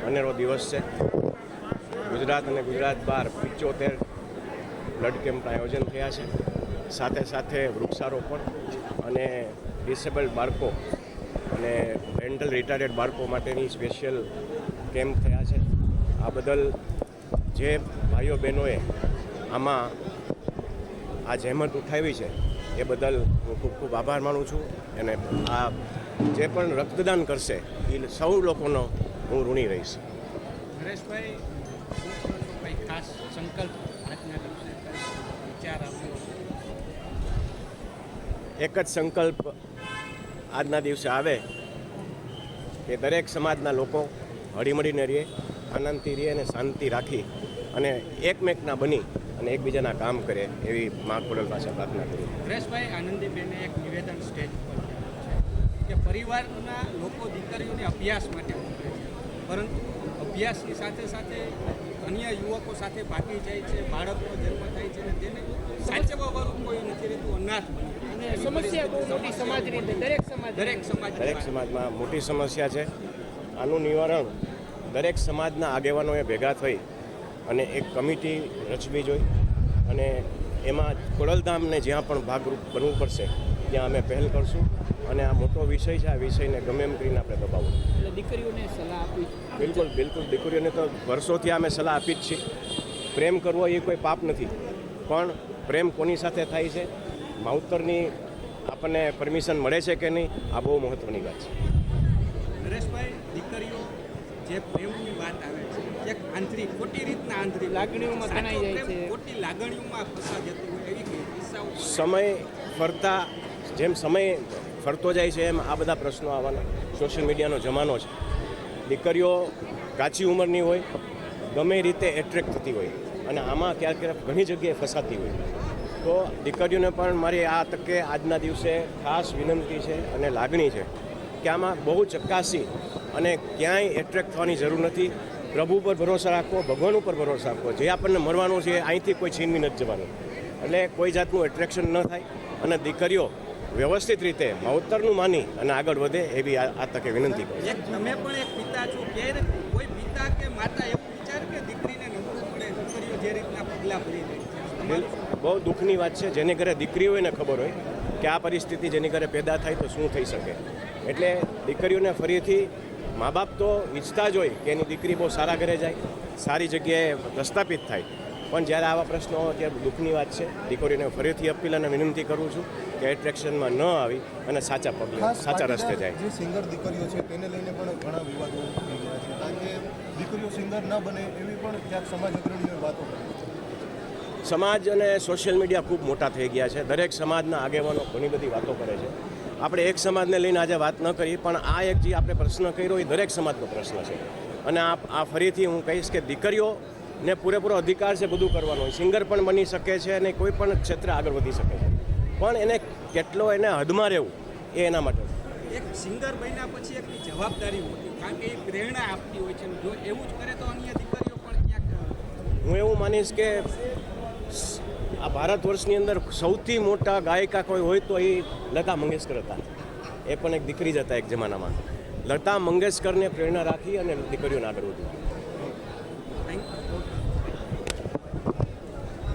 અનેરો દિવસ છે. ગુજરાત અને ગુજરાત બહાર 75 બ્લડ કેમ્પના આયોજન થયા છે. સાથે સાથે વૃક્ષારોપણ અને ડિસેબલ્ડ બાળકો અને મેન્ટલ રિટાયર્ડ બાળકો માટેની સ્પેશિયલ કેમ્પ થયા છે. આ બદલ જે ભાઈઓ બહેનોએ આમાં આ જહેમત ઉઠાવી છે એ બદલ હું ખૂબ ખૂબ આભાર માનું છું. અને આ જે પણ રક્તદાન કરશે એ સૌ લોકોનો હું ઋણી રહીશ. નરેશભાઈ, ખાસ સંકલ્પ આજના દિવસે વિચાર આવ્યો? એક જ સંકલ્પ આજના દિવસે આવે કે દરેક સમાજના લોકો હળીમળીને રહે, આનંદથી રહે અને શાંતિ રાખી અને એકમેકના બની અને એકબીજાના કામ કરે એવી મા ખોડલ પાસે પ્રાર્થના કરું. નરેશભાઈ, આનંદીબેને એક નિવેદન સ્ટેજ પર કે પરિવારના લોકો દીકરીઓને અભ્યાસ માટે મોકલે છે, પરંતુ અભ્યાસની સાથે સાથે અન્ય યુવકો સાથે ભાગી જાય છે, બાળકનો જન્મ થાય છે અને તેને સાચવવાવાળું કોઈ નથી રહેતું, અનાથ બને. સમસ્યા બહુ મોટી સમાજની દરેક સમાજમાં મોટી સમસ્યા છે. આનું નિવારણ દરેક સમાજના આગેવાનોએ ભેગા થઈ અને એક કમિટી રચવી જોઈએ અને એમાં ખોડલધામને જ્યાં પણ ભાગરૂપ બનવું પડશે ત્યાં અમે પહેલ કરશું. અને આ મોટો વિષય છે, આ વિષયને ગમે એમ કરીને આપણે દબાવવું. દીકરીઓને સલાહ આપી? બિલકુલ બિલકુલ. દીકરીઓને તો વર્ષોથી અમે સલાહ આપી જ છીએ. પ્રેમ કરવો એ કોઈ પાપ નથી, પણ પ્રેમ કોની સાથે થાય છે, માવતરની આપણને પરમિશન મળે છે કે નહીં, આ બહુ મહત્ત્વની વાત છે. નરેશભાઈ, દીકરીઓ જે પ્રેમની વાત આવે છે, એક આંતરિક ખોટી રીતના આંતરિક લાગણીઓમાં તણાઈ જાય છે, ખોટી લાગણીઓમાં ફસા જતી હોય એવી કિસ્સાઓ જેમ સમય ફરતો જાય છે એમ આ બધા પ્રશ્નો આવવાના. સોશિયલ મીડિયાનો જમાનો છે. દીકરીઓ કાચી ઉંમરની હોય, ગમે રીતે એટ્રેક્ટ થતી હોય અને આમાં ક્યાંક ઘણી જગ્યાએ ફસાતી હોય. તો દીકરીઓને પણ મારી આ તકે આજના દિવસે ખાસ વિનંતી છે અને લાગણી છે કે આમાં બહુ ચકાસી અને ક્યાંય એટ્રેક્ટ થવાની જરૂર નથી. પ્રભુ પર ભરોસા રાખવો, ભગવાન ઉપર ભરોસા રાખવો. જે આપણને મળવાનું છે અહીંથી કોઈ છીનવી નથી જવાનું. એટલે કોઈ જાતનું એટ્રેક્શન ન થાય અને દીકરીઓ વ્યવસ્થિત રીતે માવતરનું માની અને આગળ વધે એવી આ તકે વિનંતી કરું. તમે પણ એક પિતા છો, ક્યારે કોઈ પિતા કે માતા એવું વિચારે કે દીકરીને નબળું પડે, દીકરીઓ જે રીતના પગલાં ભરી રહી છે? બહુ દુઃખની વાત છે. જેની ઘરે દીકરી હોય ને ખબર હોય કે આ પરિસ્થિતિ જેની ઘરે પેદા થાય તો શું થઈ શકે. એટલે દીકરીઓને ફરીથી મા બાપ તો ઈચ્છતા જ હોય કે એની દીકરી બહુ સારા ઘરે જાય, સારી જગ્યાએ પ્રસ્થાપિત થાય, પણ જ્યારે આવા પ્રશ્નો હોય ત્યારે દુઃખની વાત છે. દીકરીઓને ફરીથી અપીલ અને વિનંતી કરું છું કે એટ્રેક્શનમાં ન આવી અને સાચા પગલાં, સાચા રસ્તે જાય. જે સિંગર દીકરીઓ છે તેને લઈને પણ ઘણા વિવાદો થઈ ગયા છે, કારણ કે દીકરીઓ સિંગર ન બને એવી પણ ક્યાંક સમાજ અગ્રણીઓએ વાતો કરી. સમાજ અને સોશિયલ મીડિયા ખૂબ મોટા થઈ ગયા છે. દરેક સમાજના આગેવાનો ઘણી બધી વાતો કરે છે. આપણે એક સમાજને લઈને આજે વાત ન કરી, પણ આ એક જે આપણે પ્રશ્ન કર્યો એ દરેક સમાજનો પ્રશ્ન છે. અને આ ફરીથી હું કહીશ કે દીકરીઓને પૂરેપૂરો અધિકાર છે બધું કરવાનો. સિંગર પણ બની શકે છે અને કોઈ પણ ક્ષેત્રે આગળ વધી શકે છે, પણ એને કેટલો એને હદમાં રહેવું એ એના માટે. એક સિંગર બન્યા પછી એકની જવાબદારી હોતી, કારણ કે એ પ્રેરણા આપતી હોય છે. જો એવું જ કરે તો અન્ય દીકરીઓ પણ ક્યાંક. હું એવું માનીશ કે આ ભારત વર્ષની અંદર સૌથી મોટા ગાયિકા કોઈ હોય તો એ લતા મંગેશકર હતા. એ પણ એક દીકરી જ હતા એક જમાનામાં. લતા મંગેશકરને પ્રેરણા રાખી અને દીકરીઓને આગળ વધ્યું.